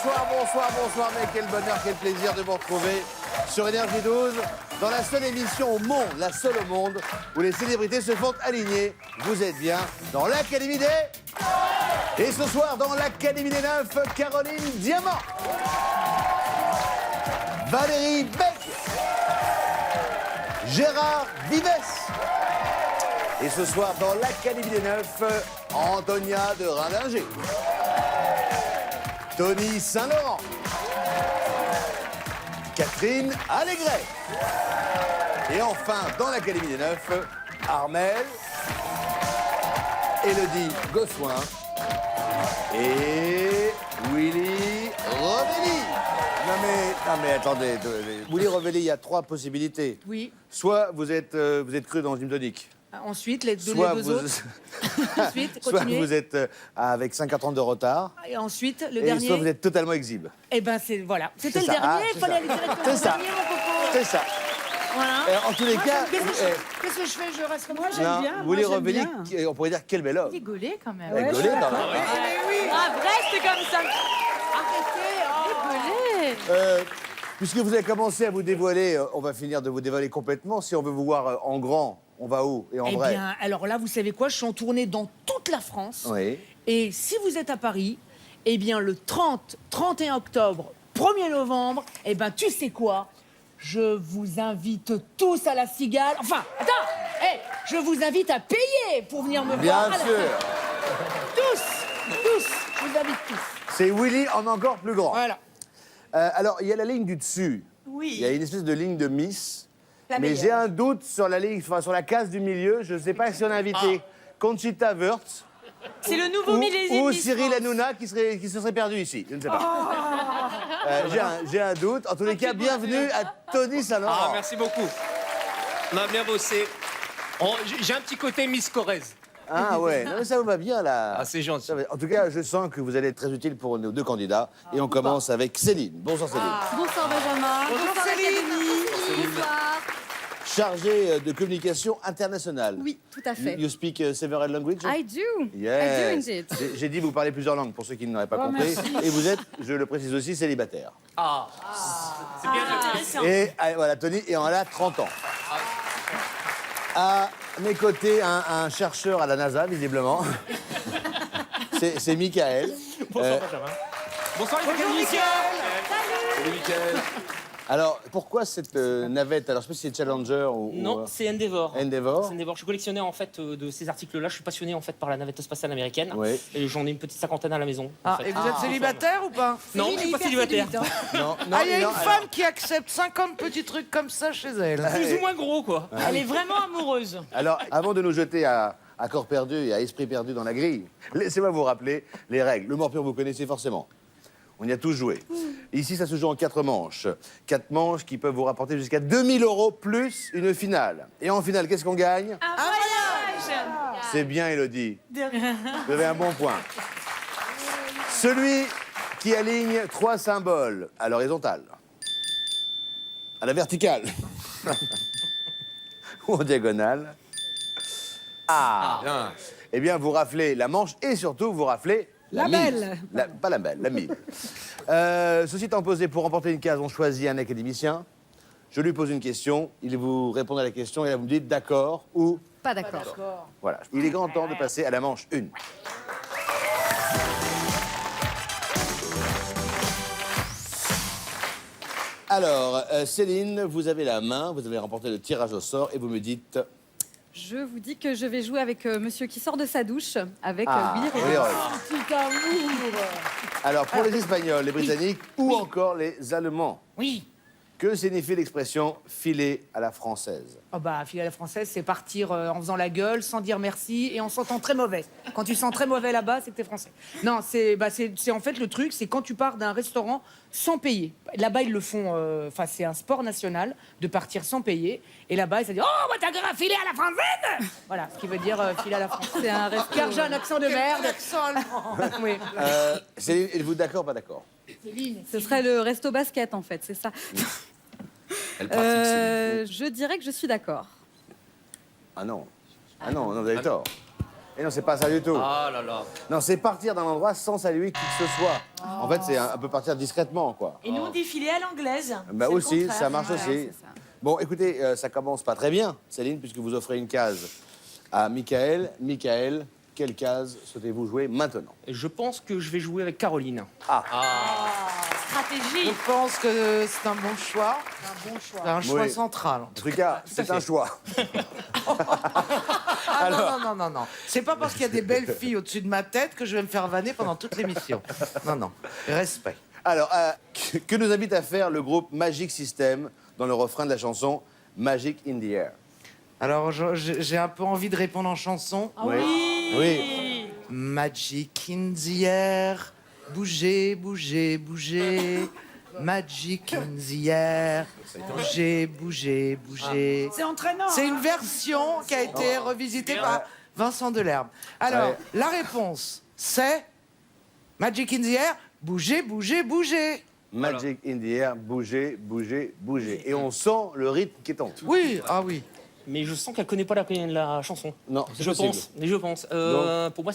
bonsoir, mais quel bonheur, quel plaisir de vous retrouver sur Énergie 12, dans la seule émission au monde, la seule au monde, où les célébrités se font aligner. Vous êtes bien dans l'Académie des... Et ce soir, dans l'Académie des Neufs, Caroline Diamant, Valérie Beck, Gérard Vives. Et ce soir, dans l'Académie des Neufs, Antonia de Rindinger, Tony Saint-Laurent, Catherine Allégret. Et enfin, dans l'Académie des Neufs, Armel, Élodie Gossuin et Willy Rovelli. Non mais attendez, Willy Rovelli, il y a 3 possibilités. Oui. Soit vous êtes cru dans une tonique. Ensuite, les deux Soit autres. Ensuite, soit continuez. vous êtes avec 50 ans de retard. Et ensuite, le Et dernier. soit vous êtes totalement exhibe. Eh ben, c'est voilà. C'était le ça. dernier. Ah, Il c'est fallait ça. aller directement C'est au ça. dernier, mon coco. C'est ça. Voilà. En tous les Moi, cas, qu'est-ce que je fais? Je reste comme ça. j'aime bien. Willy moi, j'aime Rovelli, bien. on pourrait dire quel bel homme. Rigoler quand même. Rigoler dans la... Ah, reste comme ça. Arrêtez. Rigoler. Puisque vous avez commencé à vous dévoiler, on va finir de vous dévoiler complètement. Si on veut vous voir en grand, on va où et en Eh vrai? bien, alors là, vous savez quoi? Je suis en tournée dans toute la France. Oui. Et si vous êtes à Paris, eh bien, le 30, 31 octobre, 1er novembre, eh bien, tu sais quoi? Je vous invite tous à la Cigale. Enfin, attends, je vous invite à payer pour venir me Bien voir. à la sûr. Cigale. Tous, je vous invite tous. C'est Willy en encore plus grand. Voilà. Alors, il y a la ligne du dessus. Oui. Il y a une espèce de ligne de Miss. La mais meilleure. j'ai un doute sur la ligne, enfin, sur la case du milieu. Je ne sais pas si on a invité Conchita Wurst C'est le nouveau millésime ou Miss Cyril France. Hanouna qui se serait perdu ici. Je ne sais pas. J'ai un doute. En tous les cas, bienvenue à Tony Saint-Laurent. Ah, merci beaucoup. On a bien bossé. J'ai un petit côté Miss Corrèze. Ah ouais, non, mais ça vous va bien là. Ah, c'est gentil. En tout cas, je sens que vous allez être très utile pour nos 2 candidats. Et on commence avec Céline. Bonsoir Céline. Bonsoir Benjamin. Bonjour Céline. Bonsoir. Chargée de communication internationale. Oui, tout à fait. You speak several languages? I do. Yes. I do indeed. J'ai dit vous parlez plusieurs langues pour ceux qui n'auraient pas compris. Et vous êtes, je le précise aussi, célibataire. Ah, c'est bien le Et voilà, Tony, et on a 30 ans. À mes côtés, un chercheur à la NASA, visiblement. C'est Michael. Bonsoir Benjamin. Bonsoir les académiciens. Salut Michael. Alors, pourquoi cette navette? Alors, je sais pas si c'est Challenger ou... Non, c'est Endeavour. Endeavour. C'est Endeavour. Je suis collectionneur en fait de ces articles-là. Je suis passionné en fait par la navette spatiale américaine. Oui. Et j'en ai une petite cinquantaine à la maison. en Ah, fait. et vous êtes célibataire ou pas? Non, je suis pas célibataire. Non, Ah, il y a une non, femme qui accepte 50 petits trucs comme ça chez elle. Plus ou moins gros quoi. Elle est vraiment amoureuse. Alors, avant de nous jeter à corps perdu et à esprit perdu dans la grille, laissez-moi vous rappeler les règles. Le morpion, vous connaissez forcément. On y a tous joué. Ici, ça se joue en 4 manches. 4 manches qui peuvent vous rapporter jusqu'à 2000 € plus une finale. Et en finale, qu'est-ce qu'on gagne? Un voyage. C'est bien, Élodie. Vous avez un bon point. Celui qui aligne 3 symboles à l'horizontale, à la verticale ou en diagonale. Ah. Eh bien, vous raflez la manche et surtout, vous raflez la belle. mise. Pas la belle, la mise. Ceci étant posé, pour remporter une case, on choisit un académicien. Je lui pose une question, il vous répond à la question et là, vous me dites d'accord ou... Pas d'accord. Voilà. Il est grand temps de passer à la manche 1. Alors, Céline, vous avez la main, vous avez remporté le tirage au sort et vous me dites... Je vous dis que je vais jouer avec monsieur qui sort de sa douche, avec Willy oui, Rovelli. oui. Petit amour. Alors, pour les Espagnols, les Britanniques ou encore les Allemands, Oui. que signifie l'expression « filer à la française Oh bah, filer à la française, c'est partir en faisant la gueule, sans dire merci et en sentant très mauvais. Quand tu sens très mauvais là-bas, c'est que t'es français. Non, c'est en fait le truc, c'est quand tu pars d'un restaurant sans payer. Là-bas, ils le font, enfin, c'est un sport national de partir sans payer. Et là-bas, ils se disent oh, bah, t'as qu'à filer à la française. Voilà, ce qui veut dire filer à la française. C'est un resto. Car j'ai un accent de merde. Accent allemand. Oui. Céline, êtes-vous d'accord, pas d'accord? Ce serait le resto basket, en fait, c'est ça. Elle pratique. Je dirais que je suis d'accord. Ah non. Ah non, non, vous avez tort. Et non, c'est pas ça du tout. Ah là là. Non, c'est partir d'un endroit sans saluer qui que ce soit. En fait, c'est un peu partir discrètement, quoi. Et nous, on dit filer à l'anglaise. Bah C'est le aussi, contraire. ça marche Ouais, aussi. c'est ça. Bon, écoutez, ça commence pas très bien, Céline, puisque vous offrez une case à Michael. Michael, quelle case souhaitez-vous jouer maintenant? Je pense que je vais jouer avec Caroline. Stratégie. Je pense que c'est un bon choix. C'est un choix Oui. central. En tout cas, c'est un choix. Ah non. C'est pas parce qu'il y a des belles filles au-dessus de ma tête que je vais me faire vanner pendant toute l'émission. Non. Respect. Alors, que nous invite à faire le groupe Magic System dans le refrain de la chanson Magic in the Air? Alors, j'ai un peu envie de répondre en chanson. Oui. Magic in the air, bougez, bougez, bougez. Magic in the air, bougez, bougez, bougez. C'est entraînant. C'est une version qui a été revisitée par Vincent Delerme. Alors, Ouais. la réponse, c'est Magic in the air, bougez, bougez, bougez. Magic in the Air, bougez, bougez, bougez. Et on sent le rythme qui tombe. Oui, ah oui. Mais je sens qu'elle connaît pas la chanson. Non, c'est Je possible. pense. Mais je pense. Pour moi,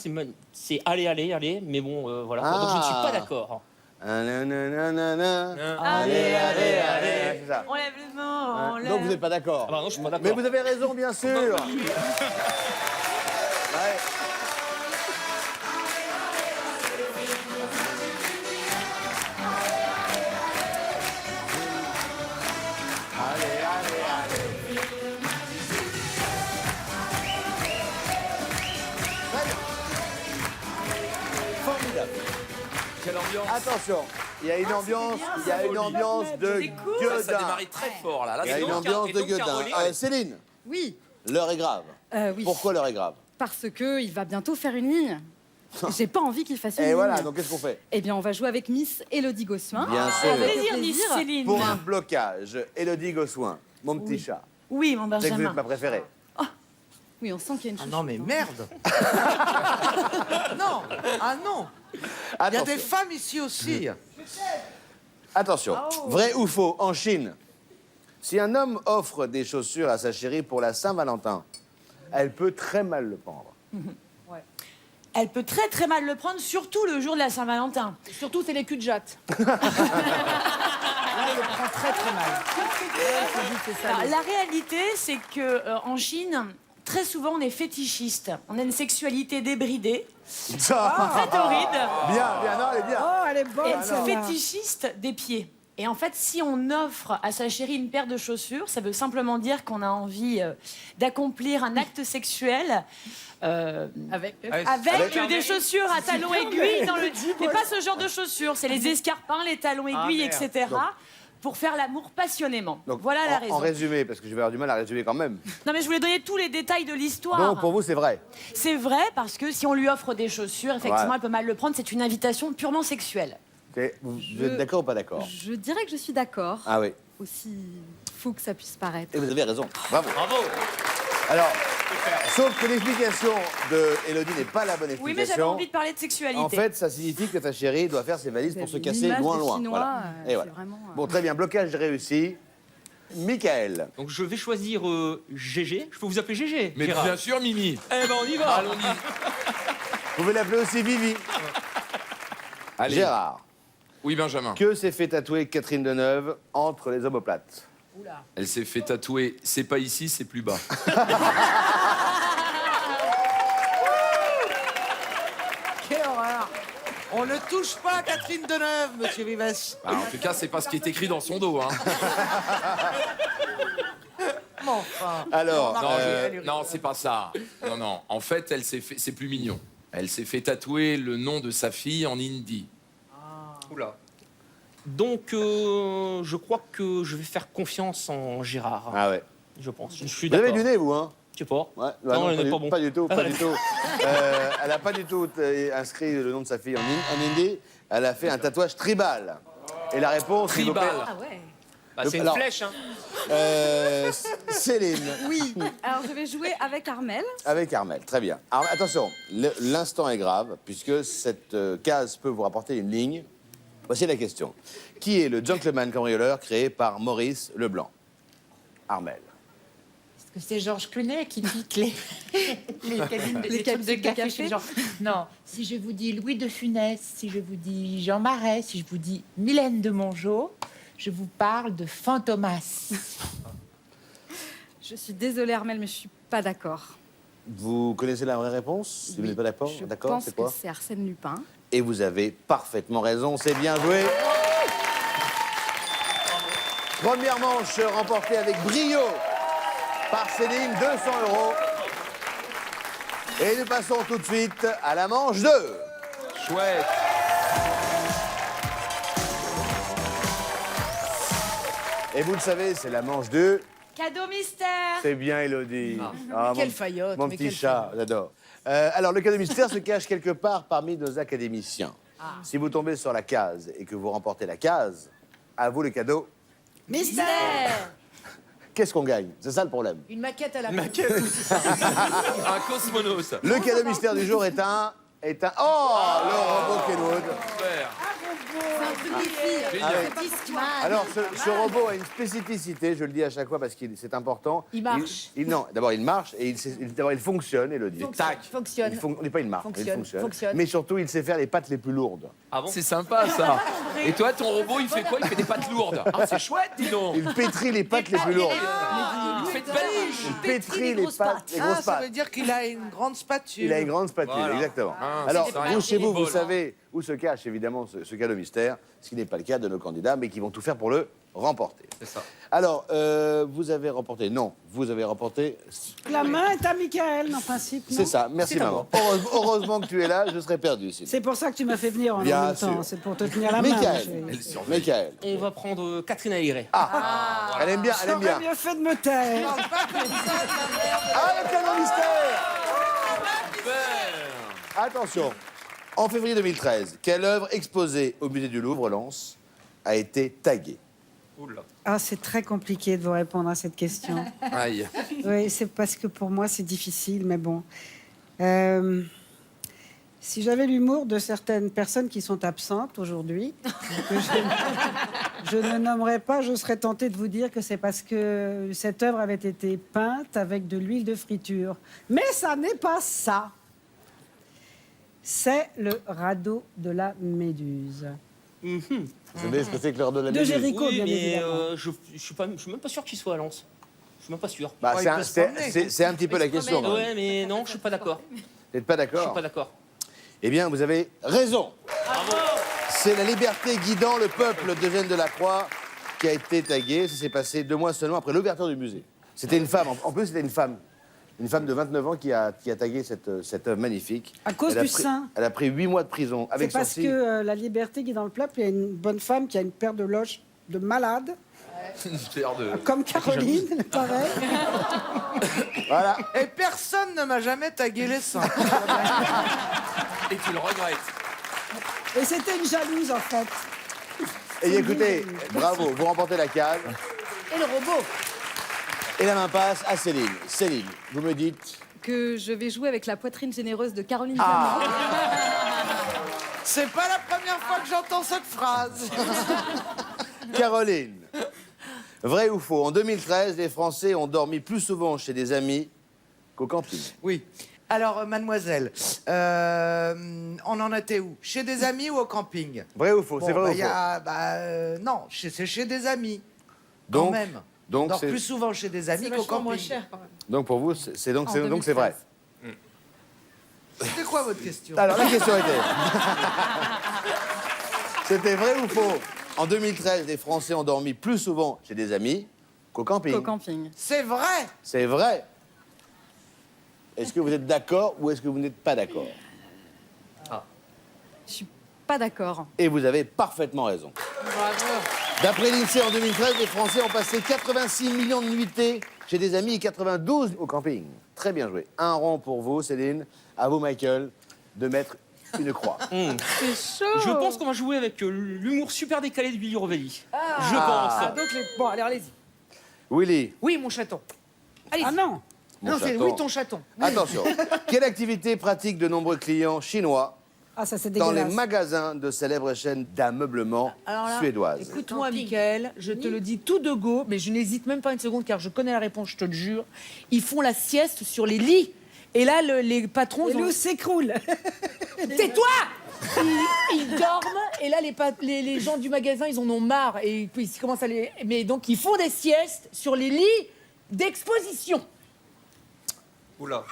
c'est allez. Mais bon, voilà. Ah. Donc je ne suis pas d'accord. Ah, nanana. Allez, C'est ça. On lève les mains, on lève. Donc vous n'êtes pas d'accord. Ah bah non, je suis pas d'accord. Mais vous avez raison, bien sûr. Ouais. Formidable. Quelle ambiance. Attention, il y a une ambiance, il y a une ambiance de C'est cool. Ça gueudin. démarrait très fort là. Là, Il y a c'est une donc- ambiance et de donc, gueudin. Caroline, Céline, Oui, l'heure est grave. oui. Pourquoi l'heure est grave? Parce que il va bientôt faire une ligne. J'ai pas envie qu'il fasse une Et ligne. voilà, donc qu'est-ce qu'on fait? Eh bien, on va jouer avec Miss Élodie Gossuin. Bien sûr. Avec Plaisir, Miss plaisir. Céline. Pour un blocage, Élodie Gossuin, mon petit chat. Oui, mon C'est que vous Benjamin. êtes ma préférée. Oui, on sent qu'il y a une Ah chouchou. non, mais merde. Non, ah non. Il y a des Attention, femmes ici aussi. attention. Vrai ou faux, en Chine, si un homme offre des chaussures à sa chérie pour la Saint-Valentin, elle peut très mal le prendre. Elle peut très très mal le prendre, surtout le jour de la Saint-Valentin. Surtout, c'est les culs de jatte. Là, il le prend très très mal. Alors, la réalité, c'est que en Chine, très souvent, on est fétichiste. On a une sexualité débridée, très torride, Bien, non, elle est bien. Oh, elle est bonne. et fétichiste des pieds. Et en fait, si on offre à sa chérie une paire de chaussures, ça veut simplement dire qu'on a envie d'accomplir un acte sexuel Avec. avec des chaussures à talons aiguilles dans le... Mais pas ce genre de chaussures, c'est les escarpins, les talons aiguilles, merde. etc. Pour faire l'amour passionnément. Donc, Voilà la en raison. résumé, parce que je vais avoir du mal à résumer quand même. Non mais je voulais donner tous les détails de l'histoire. Donc, pour vous, c'est vrai. C'est vrai parce que si on lui offre des chaussures, effectivement, Ouais. elle peut mal le prendre. C'est une invitation purement sexuelle. Ok, vous êtes d'accord ou pas d'accord? Je dirais que je suis d'accord. Ah oui. Aussi fou que ça puisse paraître. Et vous avez raison. Bravo. Bravo. Alors, sauf que l'explication de Élodie n'est pas la bonne explication. Oui, mais j'avais envie de parler de sexualité. En fait, ça signifie que ta chérie doit faire ses valises pour se casser L'image loin, des loin. Chinois, Voilà. Et c'est voilà. vraiment, Bon, très bien. Blocage réussi. Michael. Donc je vais choisir GG. Je peux vous appeler GG, Mais Gérard. bien sûr, Mimi. Eh ben on y va. Allons-y. Vous pouvez l'appeler aussi Vivi. Allez. Gérard. Oui, Benjamin. Que s'est fait tatouer Catherine Deneuve entre les omoplates? Elle s'est fait tatouer. C'est pas ici, c'est plus bas. Quelle horreur. On ne touche pas à Catherine Deneuve, monsieur Vives. Ah, en tout cas, c'est pas ce qui est écrit dans son dos. Hein. Enfin. Alors, Non, elle est non, c'est pas ça. Non, non. En fait, elle s'est fait. C'est plus mignon. Elle s'est fait tatouer le nom de sa fille en hindi. Oula. Donc je crois que je vais faire confiance en Gérard. ah ouais. Je pense. Je suis Vous avez d'accord. du nez, vous, hein? Je sais pas. Ouais. Non, elle pas, n'est du, pas bon. pas du tout, pas du tout. Elle n'a pas du tout inscrit le nom de sa fille en hindi. Elle a fait un tatouage tribal. Et la réponse, s'il vous plaît, Tribal. Ah ouais. Bah, c'est une Alors- flèche, hein. Céline, Oui. Alors, je vais jouer avec Armel. avec Armel. Très bien. Alors, attention, l'instant est grave, puisque cette case peut vous rapporter une ligne. Voici la question. Qui est le gentleman cambrioleur créé par Maurice Leblanc? Armel. que c'est Georges Clooney qui pique les cabines Les trucs de capsules de café café. chez Jean. Non, si je vous dis Louis de Funès, si je vous dis Jean Marais, si je vous dis Mylène de Mongeau, je vous parle de Fantomas. Je suis désolée, Armel, mais je suis pas d'accord. Vous connaissez la vraie réponse? Si vous n'êtes pas d'accord, Je d'accord, pense c'est que quoi? c'est Arsène Lupin. Et vous avez parfaitement raison, c'est bien joué. Première manche remportée avec brio par Céline, 200 €. Et nous passons tout de suite à la manche 2. Chouette. Et vous le savez, c'est la manche 2. Cadeau mystère. C'est bien, Élodie. Ah, Quelle mon- faillotte, Mon mais petit quelle chat, j'adore. Alors, le cadeau mystère se cache quelque part parmi nos académiciens. Si vous tombez sur la case et que vous remportez la case, à vous le cadeau. Mystère. Qu'est-ce qu'on gagne? C'est ça le problème. Une maquette à la Un cosmonaute. Le cadeau mystère du jour est un... Oh, le robot Kenwood. Super. C'est un truc des filles. Génial. Alors, ce robot a une spécificité, je le dis à chaque fois parce que c'est important. Il marche. Non, d'abord, il marche et d'abord, il fonctionne, Élodie. Tac. Fonctionne. On n'est pas une marque, il Fonctionne, fonctionne. fonctionne. Mais surtout, il sait faire les pattes les plus lourdes. Ah bon? C'est sympa ça. Et toi, ton robot, il fait quoi? Il fait des pattes lourdes. Ah, c'est chouette, dis donc. Il pétrit les pattes les plus lourdes. Il fait de baliches. Il pétrit les pattes, les grosses pattes. dire qu'il a une grande spatule. Il a une grande spatule, Voilà. exactement. Ah, Alors, c'est rien. vous, chez vous, Bol. vous savez où se cache évidemment ce cadeau mystère, ce qui n'est pas le cas de nos candidats, mais qui vont tout faire pour le remporter. C'est ça. Alors, vous avez remporté, non, vous avez remporté, La main est à Michael, en principe. non c'est ça, merci maman. Heureusement que tu es là, je serais perdu sinon. C'est pour ça que tu m'as fait venir en Bien même temps. sûr. C'est pour te tenir la main. Michael, Elle surveille. Michael. On va prendre Catherine Aéré. Elle aime bien, elle aime bien. J'aurais mieux fait de me taire. Ah, le cadeau mystère. Attention, en février 2013, quelle œuvre exposée au musée du Louvre, Lens, a été taguée? Oula. Ah, c'est très compliqué de vous répondre à cette question. Aïe. Oui, c'est parce que pour moi, c'est difficile, mais bon. Si j'avais l'humour de certaines personnes qui sont absentes aujourd'hui, que je ne nommerais pas, je serais tentée de vous dire que c'est parce que cette œuvre avait été peinte avec de l'huile de friture. Mais ça n'est pas ça. C'est le radeau de la Méduse. Vous savez ce que c'est que l'heure de la De Méduse? Géricault, Oui, bien mais évidemment. je suis même pas sûr qu'il soit à Lens. Je suis même pas sûr. Bah, Ouais, c'est il un- peut se c'est- promener. c'est un petit peu la question. quand même. Ouais, mais non, je suis pas d'accord. Vous n'êtes pas Je suis d'accord? pas d'accord. Eh bien, vous avez raison. C'est la liberté guidant le peuple d'Eugène Delacroix qui a été taguée. Ça s'est passé 2 mois seulement après l'ouverture du musée. C'était une femme, en plus c'était une femme. Une femme de 29 ans qui a tagué cette œuvre magnifique. À cause Elle a du pris- sein. Elle a pris 8 mois de prison C'est avec parce sursis. que la liberté qui est dans le peuple, il y a une bonne femme qui a une paire de loges de malade, Une paire de... comme Caroline, pareil. Voilà. Et personne ne m'a jamais tagué les seins. Et tu le regrettes. Et c'était une jalouse, en fait. Et écoutez, bravo, vous remportez la case. Et le robot. Et la main passe à Céline. Céline, vous me dites... Que je vais jouer avec la poitrine généreuse de Caroline Ah. Diamant. C'est pas la première fois que j'entends cette phrase. Caroline, vrai ou faux, en 2013, les Français ont dormi plus souvent chez des amis qu'au camping. Oui. Alors, mademoiselle, on en était où? Chez des amis ou au camping? Vrai ou faux? Bon, C'est vrai bah, ou y faux? a, non, c'est chez des amis. Quand Donc, même. donc on dort c'est- plus souvent chez des amis qu'au camping. Donc pour vous, c'est donc En c'est donc c'est vrai. 2013. C'était quoi votre question? Alors la question était... C'était vrai ou faux? En 2013, les Français ont dormi plus souvent chez des amis qu'au camping. Au camping. C'est vrai. C'est vrai. Est-ce que vous êtes d'accord ou est-ce que vous n'êtes pas d'accord? Je suis pas d'accord. Et vous avez parfaitement raison. D'après l'INSEE, en 2013, les Français ont passé 86 millions de nuitées chez des amis et 92 au camping. Très bien joué. Un rond pour vous, Céline. À vous, Michael, de mettre une croix. C'est chaud. Je pense qu'on va jouer avec l'humour super décalé de Billy Revelli. Je pense. Donc Bon, allez, allez-y. Willy, Oui, mon chaton. Allez. Ah non. mon Non, c'est chaton. oui, ton chaton. Attention. Quelle activité pratique de nombreux clients chinois Ah, ça, c'est dans les dégueulasse. magasins de célèbres chaînes d'ameublement Alors là, suédoises. Écoute-moi, Mickaël, je te le dis tout de go, mais je n'hésite même pas une seconde car je connais la réponse, je te le jure. Ils font la sieste sur les lits. Et là, les patrons. Les loups s'écroulent. Tais-toi! Ils dorment et là les gens du magasin ils en ont marre et puis ils commencent à les. Mais donc ils font des siestes sur les lits d'exposition. Oula.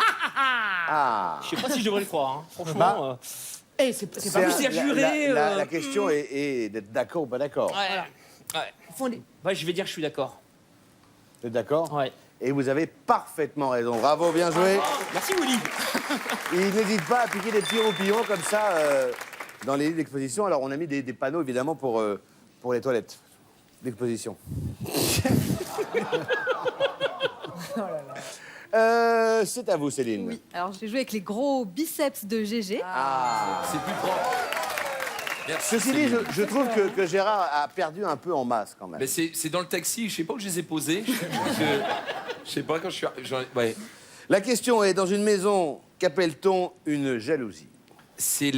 Ah. Je sais pas si je devrais le croire, hein. Bah, Franchement. Et c'est pas C'est possible. la question est d'être d'accord ou pas d'accord. Ouais. Ils font des- Ouais, je vais dire que je suis d'accord. Vous êtes d'accord? Ouais. Et vous avez parfaitement raison. Bravo, bien joué. Merci Willy. Il n'hésite pas à piquer des petits roupillons comme ça dans les lits d'exposition. Alors, on a mis des panneaux, évidemment, pour les toilettes d'exposition. C'est à vous, Céline. Oui, alors je vais jouer avec les gros biceps de GG. Ah. C'est plus propre. Merci, Ceci dit, Céline. je trouve que Gérard a perdu un peu en masse, quand même. Mais c'est dans le taxi, je sais pas où je les ai posés. Je sais pas quand je suis. Ouais. La question est, dans une maison, qu'appelle-t-on une jalousie? C'est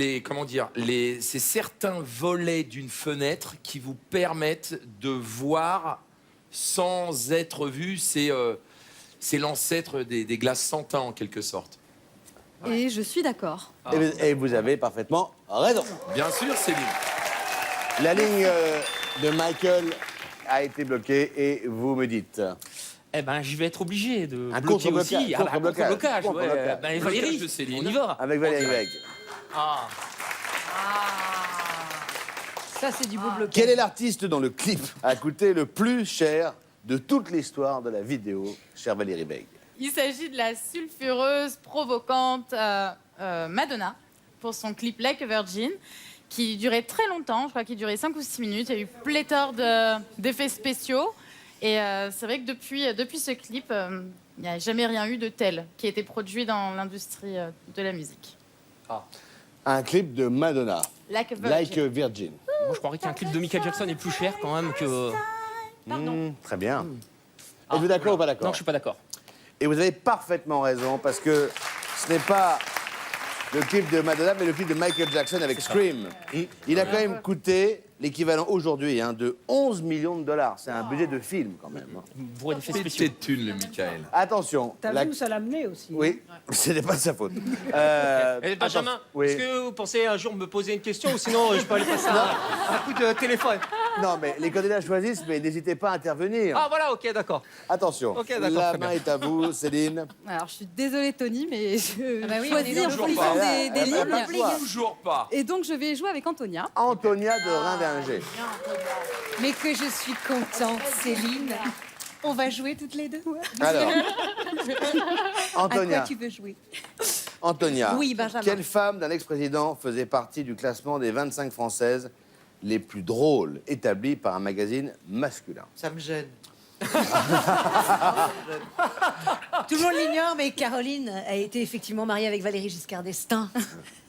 c'est certains volets d'une fenêtre qui vous permettent de voir sans être vu. C'est l'ancêtre des glaces sans teint, en quelque sorte. Et je suis d'accord. Et vous avez parfaitement raison. Bien sûr, Céline. La ligne de Michael a été bloquée et vous me dites... Eh ben, je vais être obligé de Un bloquer contre-blocage, aussi. Ah bah, contre-blocage, contre-blocage, ouais. contre-blocage. Ben, Blocage Valérie, de Céline. on y va. Avec Valérie Beg. Ah. Ça c'est du beau blocage. Quel est l'artiste dont le clip a coûté le plus cher de toute l'histoire de la vidéo, chère Valérie Beg? Il s'agit de la sulfureuse, provocante Madonna pour son clip Like a Virgin qui durait très longtemps, je crois qu'il durait 5 ou 6 minutes. Il y a eu pléthore d'effets spéciaux. Et c'est vrai que depuis ce clip, il n'y a jamais rien eu de tel qui a été produit dans l'industrie de la musique. Un clip de Madonna, Like a Virgin. Like a Virgin. Moi, je croirais qu'un clip de Michael Jackson est plus cher quand même que. Très bien. Êtes-vous d'accord ou pas d'accord? Non, je suis pas d'accord. Et vous avez parfaitement raison, parce que ce n'est pas le clip de Madonna, mais le clip de Michael Jackson avec Scream. Il a quand même coûté l'équivalent aujourd'hui de 11 millions de dollars. C'est un budget de film, quand même. Bourré d'effets spéciaux. Pété de thunes, le Michael. Attention. T'as vu où ça l'a mené aussi? Oui, ce n'est pas de sa faute. Eh, Benjamin, oui. est-ce que vous pensez un jour me poser une question ou sinon je peux aller passer un coup de téléphone? Non, mais les candidats choisissent, mais n'hésitez pas à intervenir. Ah voilà, ok, d'accord. Attention, Ok, d'accord, la très main bien. est à vous, Céline. Alors je suis désolée Tony, mais je bah oui, choisis on est en toujours fonction pas. des Elle a pas le lignes. choix. Toujours pas. Et donc je vais jouer avec Antonia. Antonia de Rindinger. Mais que je suis contente, Céline. On va jouer toutes les deux. Alors, À quoi Antonia, tu veux jouer? Antonia, Oui, Benjamin. quelle femme d'un ex-président faisait partie du classement des 25 Françaises les plus drôles établi par un magazine masculin? Ça me gêne. Tout le monde l'ignore, mais Caroline a été effectivement mariée avec Valéry Giscard d'Estaing.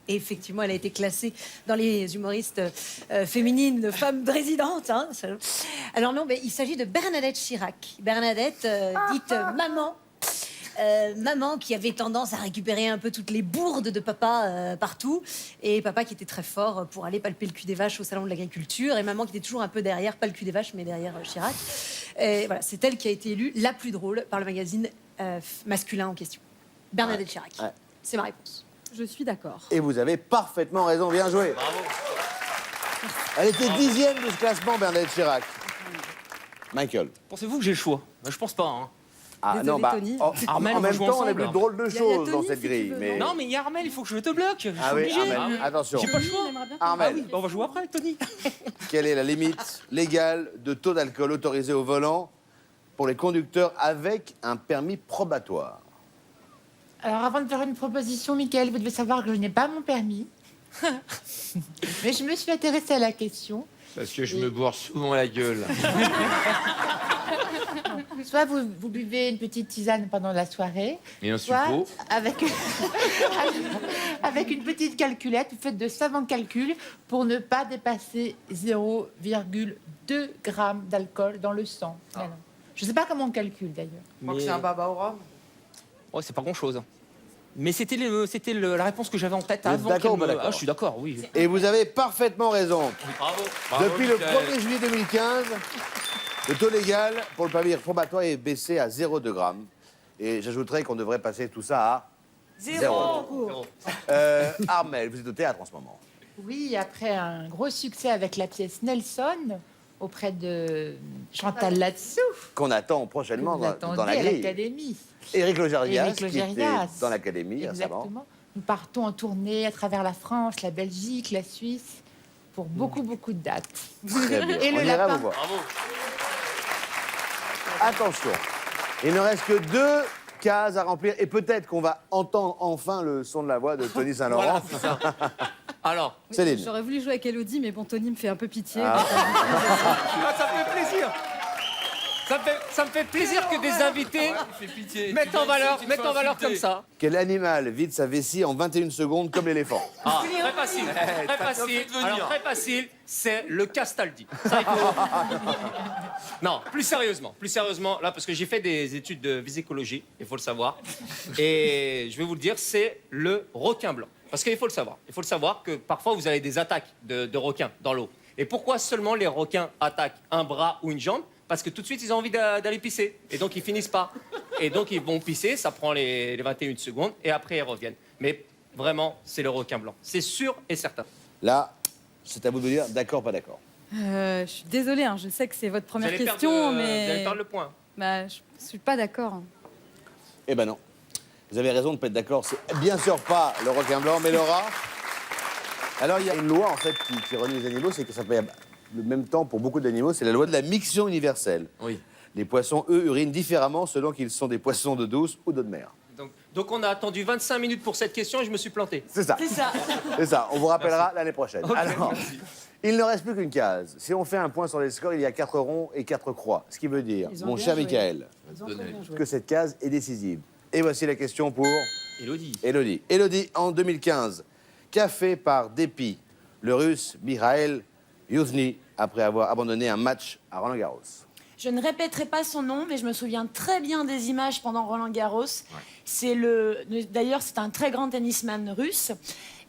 Et effectivement, elle a été classée dans les humoristes féminines, femmes présidentes. Hein. Alors non, mais il s'agit de Bernadette Chirac. Bernadette, dite maman. Maman qui avait tendance à récupérer un peu toutes les bourdes de papa partout, et papa qui était très fort pour aller palper le cul des vaches au salon de l'agriculture, et maman qui était toujours un peu derrière, pas le cul des vaches mais derrière Chirac. Et voilà, c'est elle qui a été élue la plus drôle par le magazine masculin en question. Bernadette Chirac. Ouais. C'est ma réponse. Je suis d'accord. Et vous avez parfaitement raison, bien joué. Elle était 10e de ce classement, Bernadette Chirac. Michael. Pensez-vous que j'ai le choix? Je pense pas. Hein. Ah Désolé, non, bah, Tony. Armel, en on va même jouer temps, on a ensemble. plus drôle de y a choses dans Tony, cette si tu grille. veux, Mais... Non, mais il y a Armel, il faut que je te bloque. Je suis Ah oui, obligé. Armel, attention. J'ai pas le choix. Armel, Bah, on va jouer après avec Tony. quelle est la limite légale de taux d'alcool autorisé au volant pour les conducteurs avec un permis probatoire? Alors, avant de faire une proposition, Mickaël, vous devez savoir que je n'ai pas mon permis. Mais je me suis intéressée à la question. Parce que je me bourre souvent la gueule. Soit vous buvez une petite tisane pendant la soirée, Et un soit suppôt. avec une petite calculette, vous faites de savants calculs pour ne pas dépasser 0,2 grammes d'alcool dans le sang. Voilà. Je ne sais pas comment on calcule d'ailleurs. Je crois que c'est un baba au rhum. Ouais, c'est pas grand chose. Mais c'était la réponse que j'avais en tête Vous êtes avant. d'accord ou pas d'accord Ah, je suis d'accord, oui. Et vous avez parfaitement raison. Bravo. Depuis le Michael. 1er juillet 2015, le taux légal pour le permis probatoire est baissé à 0,2 grammes. Et j'ajouterais qu'on devrait passer tout ça à zéro. Armel, vous êtes au théâtre en ce moment. Oui, après un gros succès avec la pièce Nelson auprès de Chantal Latsou, Qu'on attend prochainement vous dans attendez la à grille. l'Académie. Éric Logérias, Éric qui était Logérias. dans l'Académie récemment. Exactement. Nous partons en tournée à travers la France, la Belgique, la Suisse, pour beaucoup de dates. Très bien. Et On le ira lapin. vous voir. Bravo. Attention, il ne reste que 2 cases à remplir et peut-être qu'on va entendre enfin le son de la voix de Tony Saint-Laurent. Voilà, c'est ça. Alors, Céline. J'aurais voulu jouer avec Elodie, mais bon, Tony me fait un peu pitié. Ah. ça me fait plaisir. Ça me fait plaisir que des invités Il fait pitié. mettent en valeur comme ça. Quel animal vide sa vessie en 21 secondes comme l'éléphant? Ah, très facile, très facile. fait de venir. Alors très facile, c'est le Castaldi. Ça, il faut- Non, plus sérieusement, là parce que j'ai fait des études de visicologie, il faut le savoir, et je vais vous le dire, c'est le requin blanc. Parce qu'il faut le savoir que parfois vous avez des attaques de requins dans l'eau. Et pourquoi seulement les requins attaquent un bras ou une jambe? Parce que tout de suite, ils ont envie d'aller pisser. Et donc, ils finissent pas. Et donc, ils vont pisser, ça prend les 21 secondes, et après, ils reviennent. Mais vraiment, c'est le requin blanc. C'est sûr et certain. Là, c'est à vous de dire d'accord, pas d'accord. Je suis désolée, hein, je sais que c'est votre première Vous allez question, perdre, mais Vous allez perdre le point. bah, je suis pas d'accord. Eh ben non. Vous avez raison de ne pas être d'accord. C'est bien sûr pas le requin blanc, mais Laura. Alors, il y a une loi, en fait, qui relie les animaux, c'est que ça fait le même temps pour beaucoup d'animaux, c'est la loi de la mixtion universelle. Oui. Les poissons, eux, urinent différemment selon qu'ils sont des poissons d'eau douce ou d'eau de mer. Donc, on a attendu 25 minutes pour cette question et je me suis planté. C'est ça. C'est ça. C'est ça. On vous rappellera l'année prochaine. Ok, Alors, merci. il ne reste plus qu'une case. Si on fait un point sur les scores, il y a 4 ronds et 4 croix. Ce qui veut dire, Ils ont mon bien cher joué. Michael, Ils ont très bien joué. que cette case est décisive. Et voici la question pour Élodie. Élodie. Élodie, en 2015, qu'a fait par dépit le russe Mikhail Yuzny après avoir abandonné un match à Roland-Garros? Je ne répéterai pas son nom, mais je me souviens très bien des images pendant Roland-Garros. D'ailleurs, c'est un très grand tennisman russe.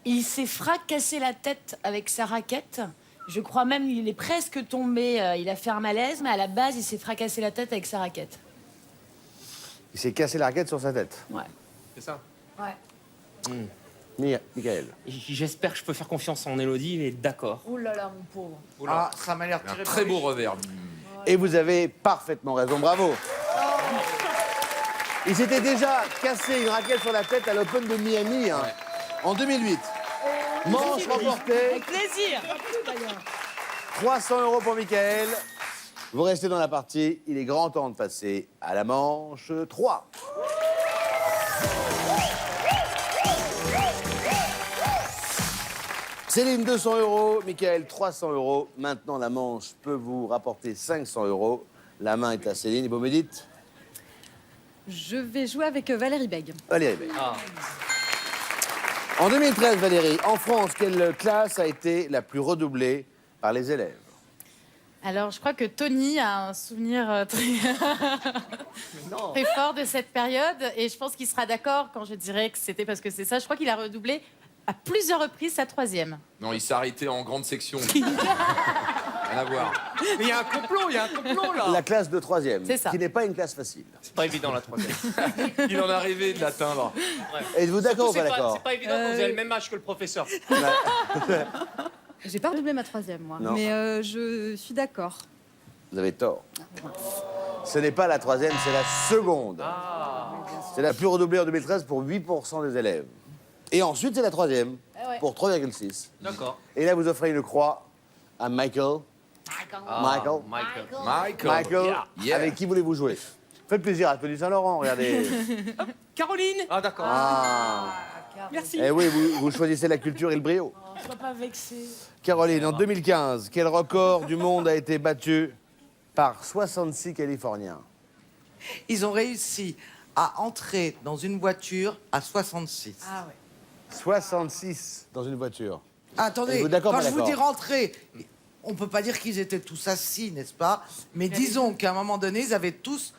Il s'est fracassé la tête avec sa raquette. Je crois même qu'il est presque tombé. Il a fait un malaise, mais à la base, il s'est fracassé la tête avec sa raquette. Il s'est cassé la raquette sur sa tête. Ouais. C'est ça. Ouais. Michael. J'espère que je peux faire confiance en Élodie, mais d'accord. Oh là là, mon pauvre. Ah, ça m'a l'air Un tiré très par beau les cheveux. reverb. Et vous avez parfaitement raison, bravo. Il s'était déjà cassé une raquette sur la tête à l'Open de Miami hein, en 2008. Manche remportée, Avec plaisir. 300 € pour Michael. Vous restez dans la partie, il est grand temps de passer à la manche 3. Céline, 200 €, Michael, 300 €. Maintenant, la manche peut vous rapporter 500 €. La main est à Céline, et vous me dites Je vais jouer avec Valérie Bègue. Valérie Bègue. En 2013, Valérie, en France, quelle classe a été la plus redoublée par les élèves? Alors, je crois que Tony a un souvenir très fort de cette période. Et je pense qu'il sera d'accord quand je dirais que c'était parce que c'est ça. Je crois qu'il a redoublé à plusieurs reprises sa 3e. Non, il s'est arrêté en grande section. Rien à voir. Mais il y a un complot là. La classe de 3e, C'est ça. qui n'est pas une classe facile. C'est pas évident la 3e. Il en a rêvé de l'atteindre. Êtes-vous d'accord ou pas d'accord? C'est pas évident quand vous avez le même âge que le professeur. J'ai pas redoublé ma 3e, moi. Non. Mais je suis d'accord. Vous avez tort. Ce n'est pas la 3e, c'est la seconde. C'est la plus redoublée en 2013 pour 8% des élèves. Et ensuite, c'est la 3e pour 3,6. D'accord. Et là, vous offrez une croix à Michael. Michael. Michael, Yeah. avec qui voulez-vous jouer? Faites plaisir à Tony Saint-Laurent, regardez. Caroline. Ah d'accord. Merci. Eh oui, vous choisissez la culture et le brio. Ne sois pas vexé. Caroline, en 2015, quel record du monde a été battu par 66 Californiens? Ils ont réussi à entrer dans une voiture à 66. Ah ouais. 66 dans une voiture. Attendez, Êtes-vous d'accord, quand pas je vous d'accord? dis rentrer, on peut pas dire qu'ils étaient tous assis, n'est-ce pas? Mais disons qu'à un moment donné, ils avaient tous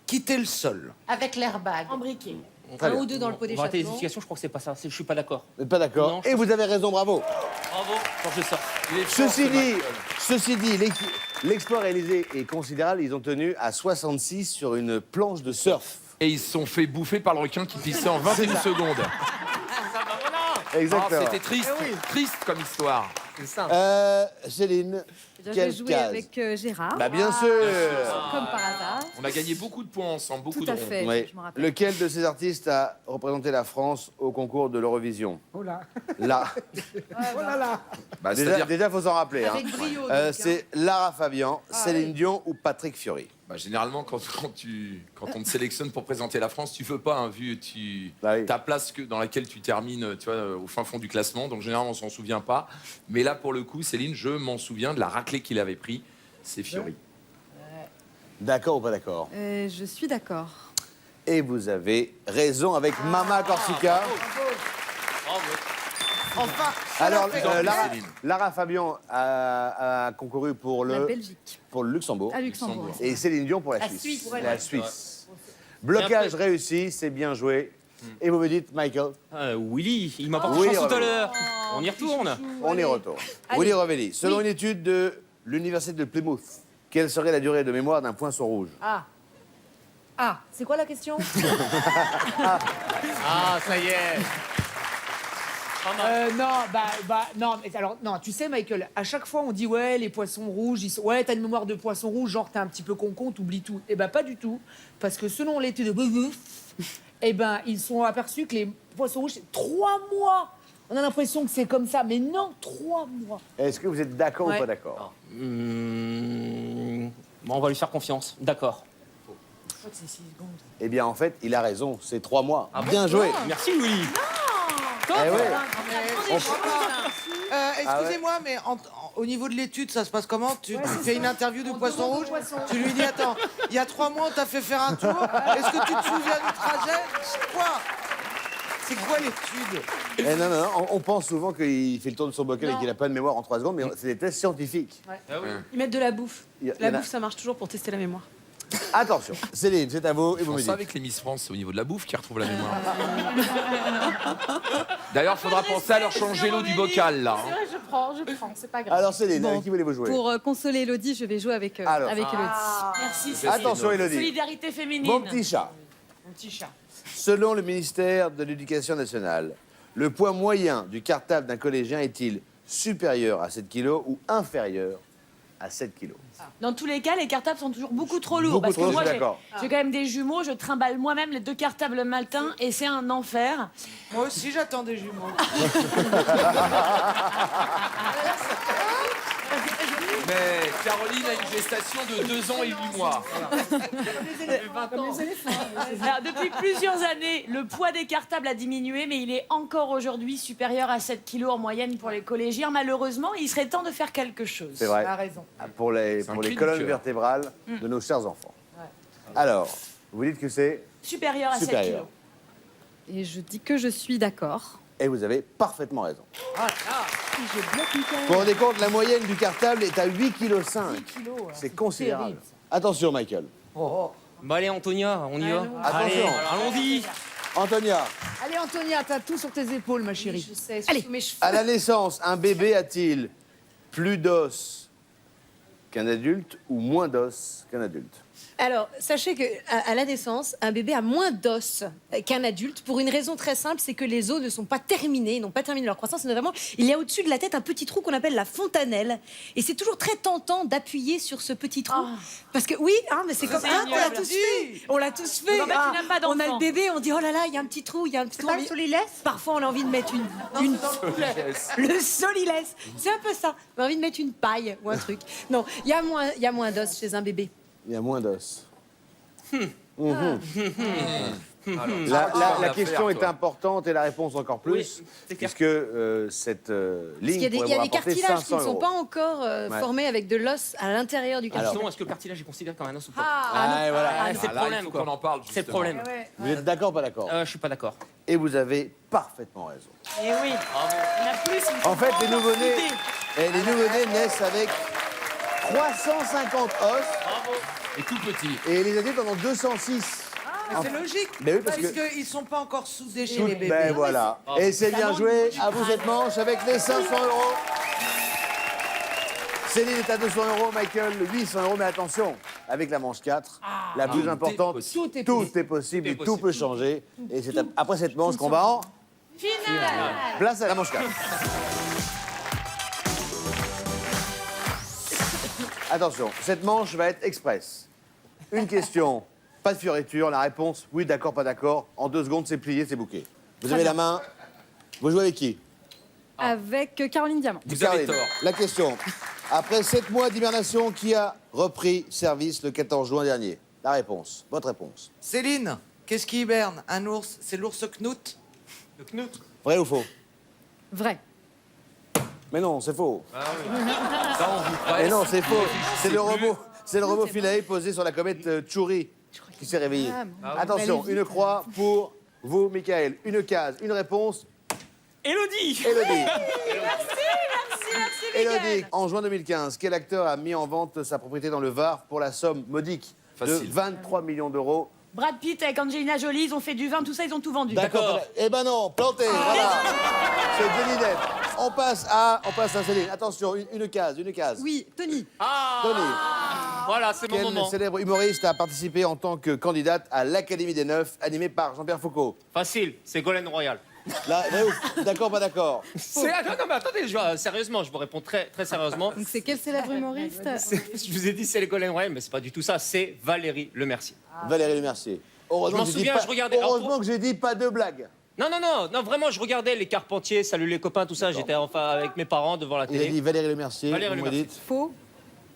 quitté le sol. Avec l'airbag. Embriqué. Très Un bien. ou deux dans le pot On va arrêter les d'échappement. explications, je crois que c'est pas ça. Je suis pas d'accord. Vous n'êtes pas d'accord? Non, Et vous avez raison, bravo. Bravo, quand je sors. Ceci dit, l'exploit réalisé est considérable. Ils ont tenu à 66 sur une planche de surf. Et ils se sont fait bouffer par le requin qui pissait en 21 secondes. Exactement. Ah, c'était triste, triste comme histoire. C'est ça. Céline, Eh bien, je quelle vais jouer case? avec Gérard. Bah bien sûr. Comme par hasard. On a gagné beaucoup de points ensemble, beaucoup Tout de à ronds. fait, Oui. je me rappelle. Lequel de ces artistes a représenté la France au concours de l'Eurovision? Oh là. Là. Oh là là. Bah, Déjà, c'est-à-dire, faut s'en rappeler. Avec hein. brio, donc, hein. C'est Lara Fabian, Céline Dion ou Patrick Fiori. bah, généralement, quand on te sélectionne pour présenter la France, tu veux pas, hein, vu Bah oui. ta place dans laquelle tu termines, tu vois, au fin fond du classement. Donc généralement, on s'en souvient pas. Mais là, pour le coup, Céline, je m'en souviens de la raclée qu'il avait pris. C'est Fiori. D'accord ou pas d'accord? Je suis d'accord. Et vous avez raison avec Mama Corsica. Enfin, ça Alors, l'a fait. Céline. Lara Fabian a concouru pour La le Belgique. Luxembourg. À Luxembourg. Et Céline Dion pour la Suisse. Suisse. La Suisse. Blocage réussi, c'est bien joué. Et vous me dites, Michael, Willy, il m'a pas Oui, chance tout à Revelli. l'heure. On y retourne. on y retourne. Willy Revelli, selon une étude de l'université de Plymouth, quelle serait la durée de mémoire d'un poinçon rouge? Ah, c'est quoi la question? Ah, ça y est. Non, mais alors, non, tu sais, Michael, à chaque fois, on dit, ouais, les poissons rouges, ouais, t'as une mémoire de poisson rouge, genre, t'es un petit peu con-con, t'oublies tout. Eh ben, pas du tout, parce que selon l'étude de eh ben, ils sont aperçus que les poissons rouges, c'est 3 mois. On a l'impression que c'est comme ça, mais non, 3 mois. Est-ce que vous êtes d'accord Ouais. ou pas d'accord? Bon, on va lui faire confiance. D'accord. Je crois que c'est 6 secondes. Eh bien, en fait, il a raison, c'est 3 mois. Ah bon Bien joué. Merci, Willy. Eh ouais. Excusez-moi, mais au niveau de l'étude, ça se passe comment? Tu fais une interview du poisson rouge? Tu lui dis, attends, il y a 3 mois, on t'a fait faire un tour. Est-ce que tu te souviens du trajet? Quoi? C'est quoi l'étude? Eh non, non, non, on pense souvent qu'il fait le tour de son bocal et qu'il n'a pas de mémoire en 3 secondes, mais c'est des tests scientifiques. Ils mettent de la bouffe. Il y La en a- bouffe, ça marche toujours pour tester la mémoire. Attention, Céline, c'est à vous et vous On me sait dites. avec les Miss France, c'est au niveau de la bouffe qu'ils retrouvent la mémoire. D'ailleurs, il faudra penser à leur changer l'eau du bocal, là. C'est hein. vrai, je prends, c'est pas grave. Alors Céline, Bon. avec qui voulez-vous jouer? Pour consoler Elodie, je vais jouer avec, Alors. avec Elodie. Merci. C'est Attention Élodie, Solidarité féminine. mon petit chat. Mon petit chat. Selon le ministère de l'Éducation nationale, le poids moyen du cartable d'un collégien est-il supérieur à 7 kg ou inférieur à 7 kg? Dans tous les cas, les cartables sont toujours beaucoup trop lourds. Beaucoup parce trop, que je moi, suis d'accord. j'ai quand même des jumeaux, je trimballe moi-même les 2 cartables le matin et c'est un enfer. Moi aussi, j'attends des jumeaux. Mais Caroline a une gestation de 2 ans et 8 mois. Alors, depuis plusieurs années, le poids des cartables a diminué, mais il est encore aujourd'hui supérieur à 7 kg en moyenne pour les collégiens. Malheureusement, il serait temps de faire quelque chose. C'est vrai. T'as raison. Pour les un cri du colonnes cœur. vertébrales de nos chers enfants. Alors, vous dites que c'est Supérieur à 7 supérieur. kg. Et je dis que je suis d'accord. Et vous avez parfaitement raison. Je bloque Mickaël. Vous vous rendez compte, la moyenne du cartable est à 8,5 kg. Kilos, C'est considérable. terrible, Attention, Michael. Bah allez, Antonia, on y va. Attention. Allons-y. Antonia, Allez, Antonia, t'as tout sur tes épaules, ma chérie. Je sais, Allez. sous mes cheveux. à la naissance, un bébé a-t-il plus d'os qu'un adulte ou moins d'os qu'un adulte? Alors, sachez que à la naissance, un bébé a moins d'os qu'un adulte pour une raison très simple, c'est que les os ne sont pas terminés, n'ont pas terminé leur croissance. Et notamment, il y a au-dessus de la tête un petit trou qu'on appelle la fontanelle. Et c'est toujours très tentant d'appuyer sur ce petit trou. Parce que oui, hein, mais c'est comme génial. on l'a tous fait. On l'a tous fait. Non, mais tu n'as pas on a d'enfant. le bébé, on dit oh là là, il y a un petit trou, il y a un petit trou. le solilès? Parfois, on a envie de mettre le solilès. C'est un peu ça. On a envie de mettre une paille ou un truc. Non, il y a moins d'os chez un bébé. Il y a moins d'os. Alors, La question est importante et la réponse encore plus, Oui, c'est clair. puisque cette ligne Il y a des, pourrait il y a vous des rapporter cartilages qui 500 ne sont euros. pas encore formés avec de l'os à l'intérieur du cartilage. Attention, est-ce que le cartilage est considéré comme un os ou pas Ah, et voilà. c'est le là, problème, il faut quoi. qu'on en parle. C'est le justement. problème. Vous êtes d'accord ou pas d'accord? Je suis pas d'accord. Et vous avez parfaitement raison. Et oui, il y en a plus. il En faut fait, les vraiment nouveau-nés profiter. les nouveau-nés naissent avec 350 os Et tout petit. et les adultes en ont 206. Mais c'est logique. Mais oui, parce parce que- qu'ils sont pas encore soudés chez Tout- les bébés. ben voilà. Et c'est bien joué. À vous cette manche avec les 500 euros. Céline est à 200 euros, Michael 800 euros. Mais attention, avec la manche 4, la plus importante, possible. tout est possible et Tout est tout peut changer. Et c'est après cette manche qu'on va en Finale. place à la manche 4. Attention, cette manche va être express. Une question, pas de fioriture. La réponse, oui, d'accord, pas d'accord. En 2 secondes, c'est plié, c'est bouqué. Vous avez la main. Vous jouez avec qui? Avec Caroline Diamant. Vous avez Caroline. tort. La question. Après 7 mois d'hibernation, qui a repris service le 14 juin dernier? La réponse. Votre réponse. Céline, qu'est-ce qui hiberne? Un ours? C'est l'ours Knut? Le Knut. Vrai ou faux? Vrai. Mais non, c'est faux. Ça, on vous presse. Mais non, c'est faux. C'est le plus. robot. C'est le robot Philae posé sur la comète Tchouri qui s'est réveillé. Attention, une croix pour vous, Michael. Une case, une réponse. Élodie. Élodie. Merci, Élodie, en juin 2015, quel acteur a mis en vente sa propriété dans le Var pour la somme modique de Facile. 23 millions d'euros? Brad Pitt avec Angelina Jolie, ils ont fait du vin, tout ça, ils ont tout vendu. D'accord. Eh ben non, planté, voilà. C'est Johnny Depp. On passe à Céline. Attention, une case. Oui, Tony. Tony, Voilà, c'est mon quel moment. célèbre humoriste a participé en tant que candidate à l'Académie des Neufs, animée par Jean-Pierre Foucault? Facile, c'est Golden Royal. Là, vrai ou- d'accord, pas d'accord? Non, mais attendez, sérieusement, je vous réponds très, très sérieusement. Donc c'est quel célèbre humoriste? Je vous ai dit c'est les Golden Royal, mais c'est pas du tout ça, c'est Valérie Lemercier. Valérie Lemercier. Je Heureusement m'en que j'ai dit souviens, pas- je regardais- Heureusement que j'ai dit pas de blague. Non, vraiment, je regardais les Carpentiers, Salut les copains, tout ça, j'étais enfin avec mes parents devant la Il a télé. dit Valérie Lemercier. Valérie vous me Lemercier. dites. Faux.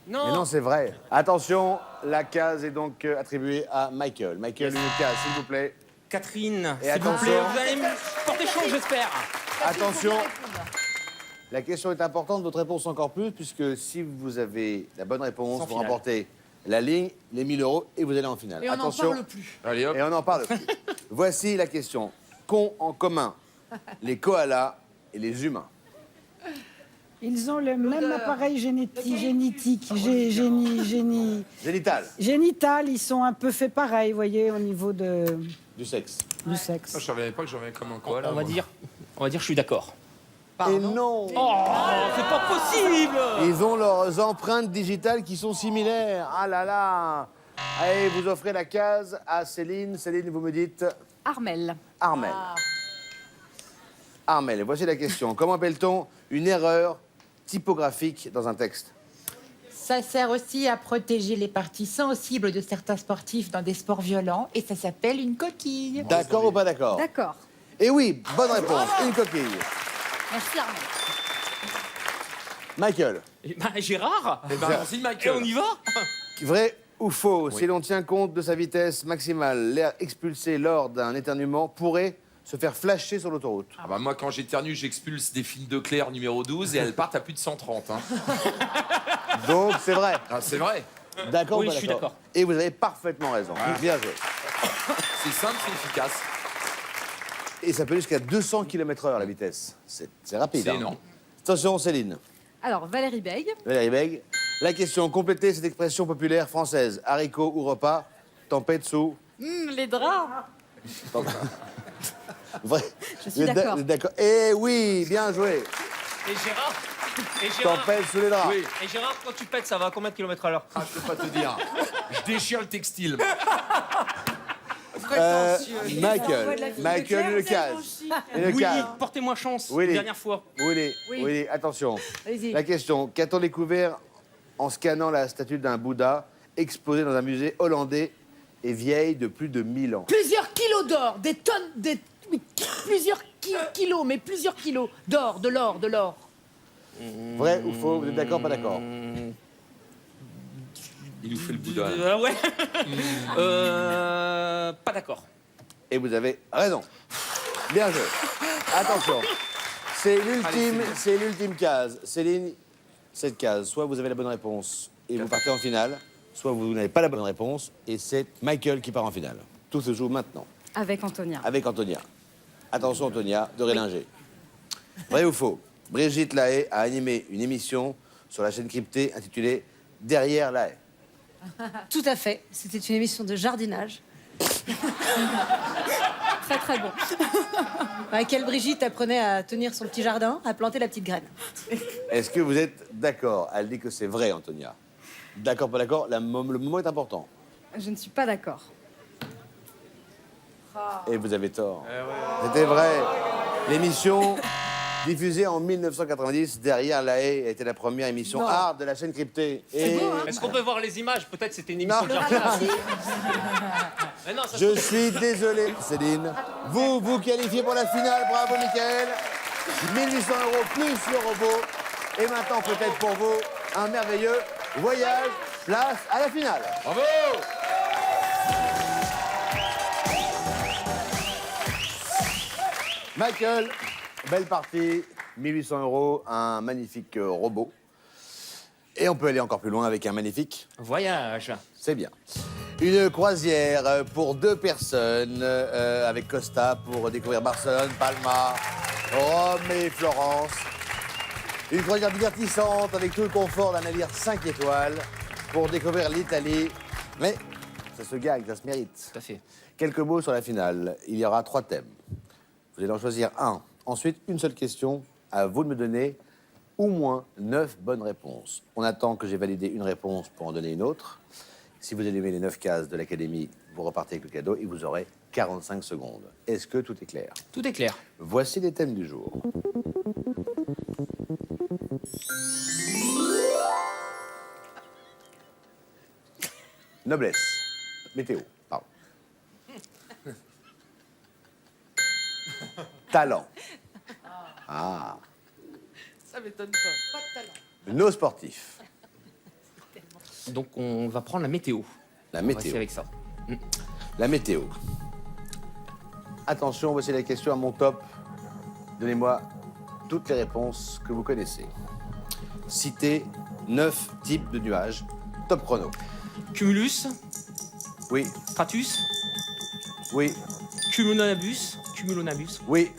Mais non, c'est vrai. Attention, la case est donc attribuée à Michael. Michael, une case, s'il vous plaît. Catherine, Et s'il vous attention. plaît, vous allez me porter chance, j'espère. Attention. La question est importante, votre réponse encore plus, puisque si vous avez la bonne réponse, Sans vous finale. remportez la ligne, les 1000 euros et vous allez en finale. Et on n'en Attention. parle plus. Allez hop. Et on n'en parle plus. Voici la question. Qu'ont en commun les koalas et les humains? Ils ont le même appareil génital. Génital, ils sont un peu faits pareil, vous voyez, au niveau Du sexe. du sexe. Je savais pas que j'en avais comme un quoi là. On va dire, je suis d'accord. Et non. Oh, c'est pas possible. Ils ont leurs empreintes digitales qui sont similaires. Ah là là. Allez, vous offrez la case à Céline. Céline, vous me dites Armel. Armel. Armel, et voici la question. Comment appelle-t-on une erreur typographique dans un texte? Ça sert aussi à protéger les parties sensibles de certains sportifs dans des sports violents et ça s'appelle une coquille. D'accord ou pas d'accord? D'accord. Et oui, bonne réponse. Une coquille. Merci Armel. Michael, Gérard. Eh ben, merci Et Michael. on y va. vrai ou faux? Si l'on tient compte de sa vitesse maximale, l'air expulsé lors d'un éternuement pourrait se faire flasher sur l'autoroute. Ah bah moi, quand j'éternue, j'expulse des films de Claire numéro 12 et elles partent à plus de 130. Hein. Donc c'est vrai. Ah, c'est vrai. D'accord Oui, ou pas je suis d'accord? d'accord. Et vous avez parfaitement raison. Bien joué. C'est simple, c'est efficace. Et ça peut aller jusqu'à 200 km/h la vitesse. C'est rapide. C'est hein. énorme. Attention, Céline. Alors Valérie Bègue. Valérie Bègue. La question, complétez cette expression populaire française. Haricot ou repas, tempête sous... Les draps. Vrai. Je suis d'accord. D'accord. Eh oui, bien joué. Et Gérard. Tempête sous les draps. Oui. Et Gérard, quand tu pètes, ça va à combien de kilomètres à l'heure? Ah, je peux pas te dire. Je déchire le textile. Michael, une case. Une Oui, case. portez-moi chance. Oui, Une les- dernière fois. Oui, attention. Allez-y. La question, qu'a-t-on découvert en scannant la statue d'un Bouddha exposée dans un musée hollandais et vieille de plus de 1000 ans? Plusieurs kilos d'or, des tonnes, plusieurs kilos, mais plusieurs kilos d'or, de l'or. Vrai ou faux? Vous êtes d'accord, pas d'accord? Il nous fait le Bouddha. là. Ouais. Pas d'accord. Et vous avez raison. Bien joué. Attention. C'est l'ultime case. Céline, cette case, soit vous avez la bonne réponse et vous partez en finale, soit vous n'avez pas la bonne réponse et c'est Michael qui part en finale. Tout se joue maintenant Avec Antonia. avec Antonia. Attention Antonia, de Rélinger. Vrai ou faux? Brigitte Lahaye a animé une émission sur la chaîne cryptée intitulée Derrière la haie. Tout à fait. C'était une émission de jardinage. Très très bon. À laquelle Brigitte apprenait à tenir son petit jardin, à planter la petite graine. Est-ce que vous êtes d'accord? Elle dit que c'est vrai, Antonia. D'accord, pas d'accord? Le moment est important. Je ne suis pas d'accord. Et vous avez tort. C'était vrai. L'émission, diffusée en 1990, Derrière la haie, était la première émission Non. art de la chaîne cryptée. Et Est-ce qu'on peut voir les images? Peut-être c'était une émission Non. de Jean-Pierre. Mais non, ça se je suis désolé, Céline. Vous qualifiez pour la finale. Bravo, Mickaël. 1800 € plus le robot. Et maintenant, peut-être pour vous, un merveilleux voyage. Place à la finale. Bravo! Michael, belle partie, 1800 €, un magnifique robot. Et on peut aller encore plus loin avec un magnifique voyage. C'est bien. Une croisière pour 2 personnes avec Costa pour découvrir Barcelone, Palma, Rome et Florence. Une croisière divertissante avec tout le confort d'un navire 5 étoiles pour découvrir l'Italie. Mais ça se gagne, ça se mérite. Tout à fait. Quelques mots sur la finale. Il y aura 3 thèmes. Vous allez en choisir un. Ensuite, une seule question. À vous de me donner au moins 9 bonnes réponses. On attend que j'ai validé une réponse pour en donner une autre. Si vous allumez les 9 cases de l'académie, vous repartez avec le cadeau et vous aurez 45 secondes. Est-ce que tout est clair? Tout est clair. Voici les thèmes du jour. Noblesse. Météo, pardon. Talent. Ah. Ça m'étonne pas. Pas de talent. Nos sportifs. Donc on va prendre la météo. La On va météo. essayer avec ça. La météo. Attention, voici la question à mon top. Donnez-moi toutes les réponses que vous connaissez. Citez 9 types de nuages. Top chrono. Cumulus, Oui, stratus, oui, cumulonabus, oui,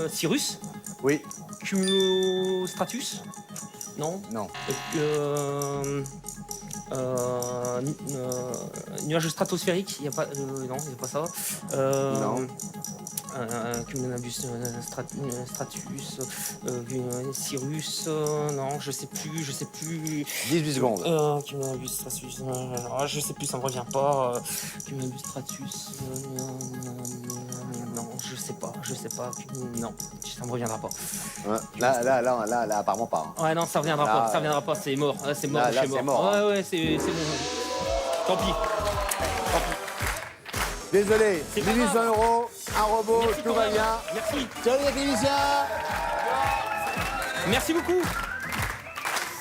cirrus, oui, cumulostratus. Non. non. Nuage stratosphérique, il n'y a pas. Non, il n'y a pas ça. Non. Cumulonabus, stratus, Cirrus, non, je sais plus. 18 secondes. Cumulonabus, stratus, je sais plus, ça me revient pas. Cumulonabus, stratus, non, je sais pas, non, ça me reviendra pas. Ouais, là, apparemment pas. Hein. Ouais, non, ça reviendra Là, pas, c'est mort, c'est mort, là, je suis c'est mort, Ouais, hein. ouais, c'est bon. Tant pis. Désolé, C'est pas 1800 grave. €, un robot, Merci tout quand va même. bien. Merci. Salut les techniciens. Merci beaucoup.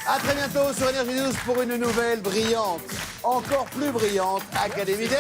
À très bientôt sur Énergie 12 pour une nouvelle brillante, encore plus brillante Académie des...